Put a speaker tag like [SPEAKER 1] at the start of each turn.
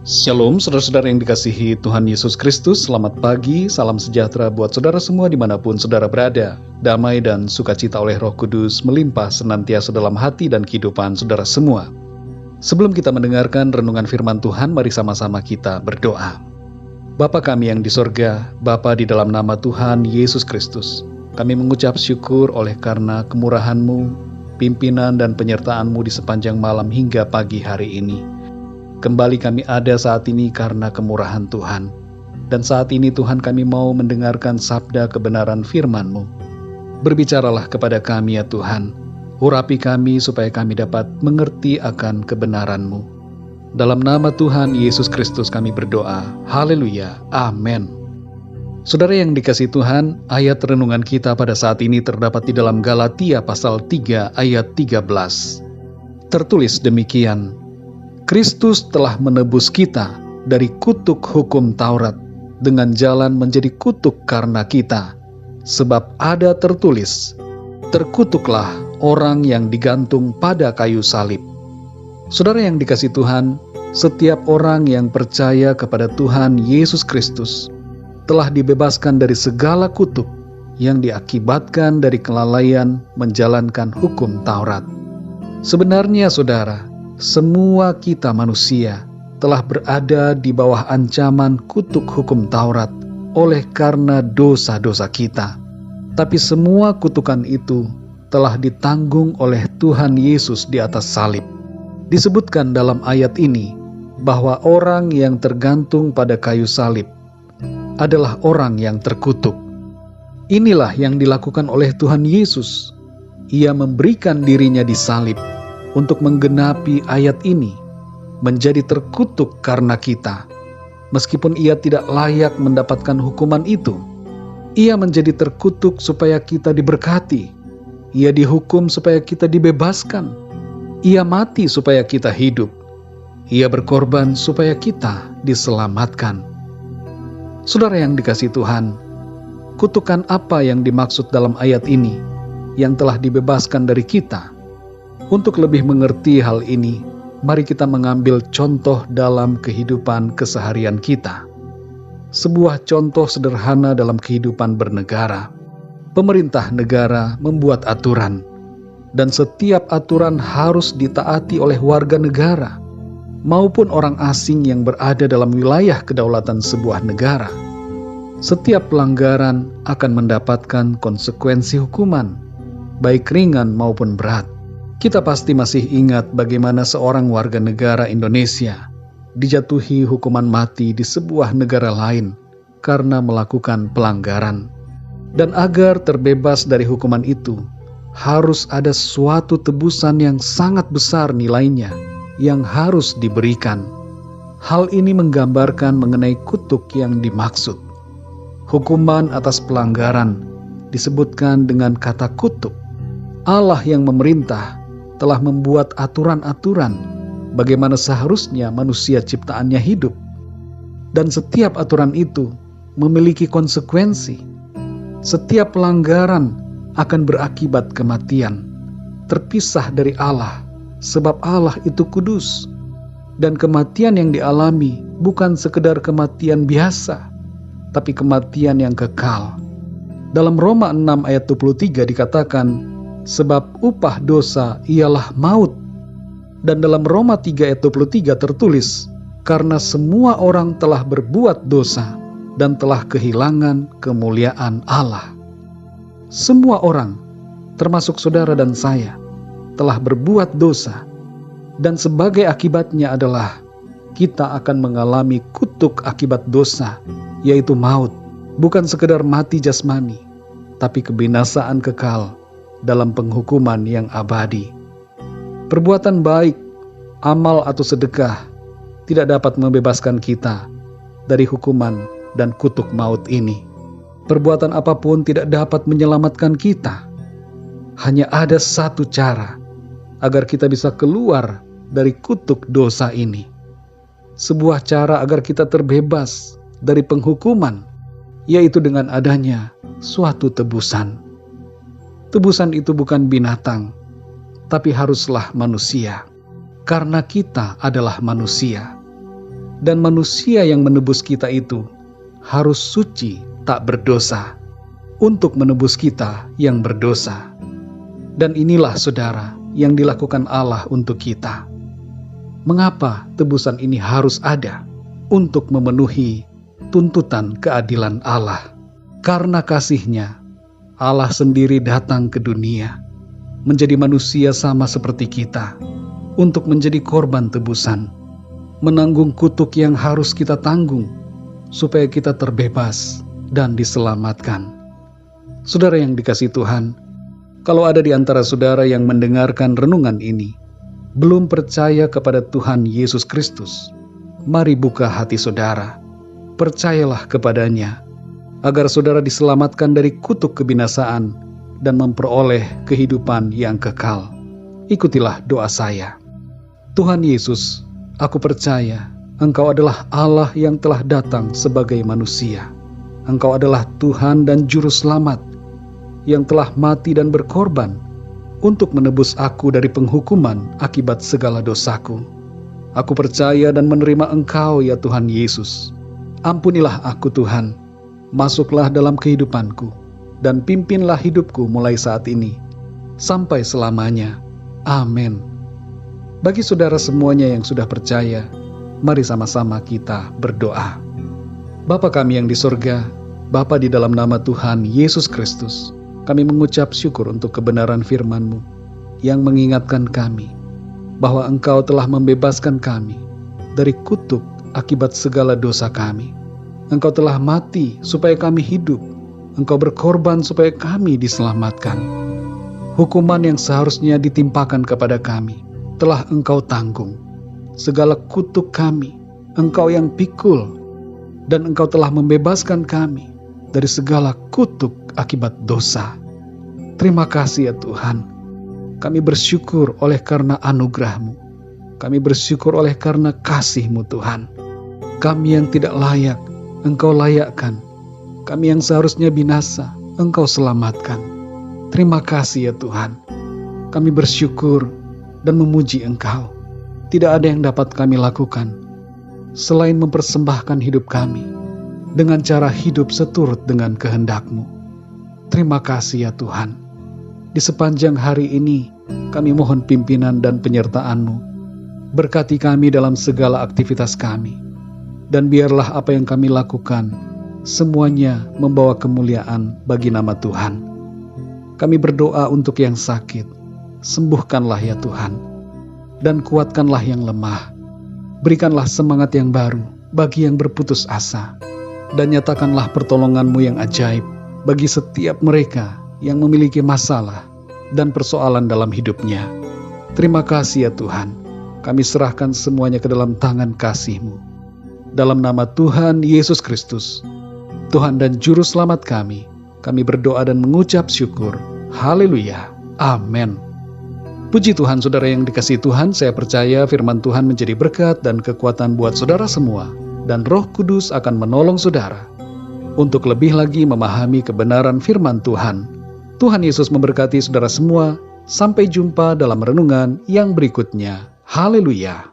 [SPEAKER 1] Shalom saudara-saudara yang dikasihi Tuhan Yesus Kristus. Selamat pagi, salam sejahtera buat saudara semua dimanapun saudara berada. Damai dan sukacita oleh Roh Kudus melimpah senantiasa dalam hati dan kehidupan saudara semua. Sebelum kita mendengarkan renungan firman Tuhan, mari sama-sama kita berdoa. Bapa kami yang di sorga, Bapa di dalam nama Tuhan Yesus Kristus, kami mengucap syukur oleh karena kemurahan-Mu, pimpinan dan penyertaan-Mu di sepanjang malam hingga pagi hari ini. Kembali kami ada saat ini karena kemurahan Tuhan. Dan saat ini Tuhan kami mau mendengarkan sabda kebenaran firman-Mu. Berbicaralah kepada kami ya Tuhan. Urapi kami supaya kami dapat mengerti akan kebenaran-Mu. Dalam nama Tuhan Yesus Kristus kami berdoa. Haleluya. Amin. Saudara yang dikasihi Tuhan, ayat renungan kita pada saat ini terdapat di dalam Galatia pasal 3 ayat 13. Tertulis demikian. Kristus telah menebus kita dari kutuk hukum Taurat dengan jalan menjadi kutuk karena kita. Sebab ada tertulis, terkutuklah orang yang digantung pada kayu salib. Saudara yang dikasihi Tuhan, setiap orang yang percaya kepada Tuhan Yesus Kristus telah dibebaskan dari segala kutuk yang diakibatkan dari kelalaian menjalankan hukum Taurat. Sebenarnya saudara, semua kita manusia telah berada di bawah ancaman kutuk hukum Taurat oleh karena dosa-dosa kita. Tapi semua kutukan itu telah ditanggung oleh Tuhan Yesus di atas salib. Disebutkan dalam ayat ini bahwa orang yang tergantung pada kayu salib adalah orang yang terkutuk. Inilah yang dilakukan oleh Tuhan Yesus. Ia memberikan dirinya disalib untuk menggenapi ayat ini, menjadi terkutuk karena kita. Meskipun ia tidak layak mendapatkan hukuman itu, ia menjadi terkutuk supaya kita diberkati. Ia dihukum supaya kita dibebaskan. Ia mati supaya kita hidup. Ia berkorban supaya kita diselamatkan. Saudara yang dikasihi Tuhan, kutukan apa yang dimaksud dalam ayat ini yang telah dibebaskan dari kita? Untuk lebih mengerti hal ini, mari kita mengambil contoh dalam kehidupan keseharian kita. Sebuah contoh sederhana dalam kehidupan bernegara. Pemerintah negara membuat aturan, dan setiap aturan harus ditaati oleh warga negara maupun orang asing yang berada dalam wilayah kedaulatan sebuah negara. Setiap pelanggaran akan mendapatkan konsekuensi hukuman, baik ringan maupun berat. Kita pasti masih ingat bagaimana seorang warga negara Indonesia dijatuhi hukuman mati di sebuah negara lain karena melakukan pelanggaran. Dan agar terbebas dari hukuman itu, harus ada suatu tebusan yang sangat besar nilainya yang harus diberikan. Hal ini menggambarkan mengenai kutuk yang dimaksud. Hukuman atas pelanggaran disebutkan dengan kata kutuk. Allah yang memerintah telah membuat aturan-aturan bagaimana seharusnya manusia ciptaannya hidup. Dan setiap aturan itu memiliki konsekuensi. Setiap pelanggaran akan berakibat kematian, terpisah dari Allah, sebab Allah itu kudus. Dan kematian yang dialami bukan sekedar kematian biasa, tapi kematian yang kekal. Dalam Roma 6 ayat 23 dikatakan, sebab upah dosa ialah maut. Dan dalam Roma 3 ayat 23 tertulis, karena semua orang telah berbuat dosa dan telah kehilangan kemuliaan Allah. Semua orang, termasuk saudara dan saya, telah berbuat dosa. Dan sebagai akibatnya adalah kita akan mengalami kutuk akibat dosa, yaitu maut. Bukan sekedar mati jasmani, tapi kebinasaan kekal dalam penghukuman yang abadi. Perbuatan baik, amal atau sedekah tidak dapat membebaskan kita dari hukuman dan kutuk maut ini. Perbuatan apapun tidak dapat menyelamatkan kita. Hanya ada satu cara agar kita bisa keluar dari kutuk dosa ini. Sebuah cara agar kita terbebas dari penghukuman, yaitu dengan adanya suatu tebusan. Tebusan itu bukan binatang, tapi haruslah manusia, karena kita adalah manusia. Dan manusia yang menebus kita itu harus suci, tak berdosa, untuk menebus kita yang berdosa. Dan inilah saudara yang dilakukan Allah untuk kita. Mengapa tebusan ini harus ada? Untuk memenuhi tuntutan keadilan Allah. Karena kasih-Nya, Allah sendiri datang ke dunia, menjadi manusia sama seperti kita, untuk menjadi korban tebusan, menanggung kutuk yang harus kita tanggung, supaya kita terbebas dan diselamatkan. Saudara yang dikasihi Tuhan, kalau ada di antara saudara yang mendengarkan renungan ini, belum percaya kepada Tuhan Yesus Kristus, mari buka hati saudara, percayalah kepadanya, agar saudara diselamatkan dari kutuk kebinasaan dan memperoleh kehidupan yang kekal. Ikutilah doa saya. Tuhan Yesus, aku percaya Engkau adalah Allah yang telah datang sebagai manusia. Engkau adalah Tuhan dan Juru Selamat yang telah mati dan berkorban untuk menebus aku dari penghukuman akibat segala dosaku. Aku percaya dan menerima Engkau ya Tuhan Yesus. Ampunilah aku Tuhan. Masuklah dalam kehidupanku dan pimpinlah hidupku mulai saat ini sampai selamanya. Amin. Bagi saudara semuanya yang sudah percaya, mari sama-sama kita berdoa. Bapa kami yang di sorga, Bapa di dalam nama Tuhan Yesus Kristus, kami mengucap syukur untuk kebenaran firman-Mu yang mengingatkan kami bahwa Engkau telah membebaskan kami dari kutuk akibat segala dosa kami. Engkau telah mati supaya kami hidup. Engkau berkorban supaya kami diselamatkan. Hukuman yang seharusnya ditimpakan kepada kami telah Engkau tanggung. Segala kutuk kami Engkau yang pikul, dan Engkau telah membebaskan kami dari segala kutuk akibat dosa. Terima kasih ya Tuhan. Kami bersyukur oleh karena anugerah-Mu. Kami bersyukur oleh karena kasih-Mu Tuhan. Kami yang tidak layak, Engkau layakkan. Kami yang seharusnya binasa, Engkau selamatkan. Terima kasih ya Tuhan. Kami bersyukur dan memuji Engkau. Tidak ada yang dapat kami lakukan selain mempersembahkan hidup kami dengan cara hidup seturut dengan kehendak-Mu. Terima kasih ya Tuhan. Di sepanjang hari ini kami mohon pimpinan dan penyertaan-Mu. Berkati kami dalam segala aktivitas kami. Dan biarlah apa yang kami lakukan semuanya membawa kemuliaan bagi nama Tuhan. Kami berdoa untuk yang sakit, sembuhkanlah ya Tuhan, dan kuatkanlah yang lemah. Berikanlah semangat yang baru bagi yang berputus asa, dan nyatakanlah pertolongan-Mu yang ajaib bagi setiap mereka yang memiliki masalah dan persoalan dalam hidupnya. Terima kasih ya Tuhan, kami serahkan semuanya ke dalam tangan kasih-Mu. Dalam nama Tuhan Yesus Kristus, Tuhan dan Juru Selamat kami berdoa dan mengucap syukur. Haleluya. Amin. Puji Tuhan saudara yang dikasihi Tuhan, saya percaya firman Tuhan menjadi berkat dan kekuatan buat saudara semua, dan Roh Kudus akan menolong saudara untuk lebih lagi memahami kebenaran firman Tuhan. Tuhan Yesus memberkati saudara semua. Sampai jumpa dalam renungan yang berikutnya. Haleluya.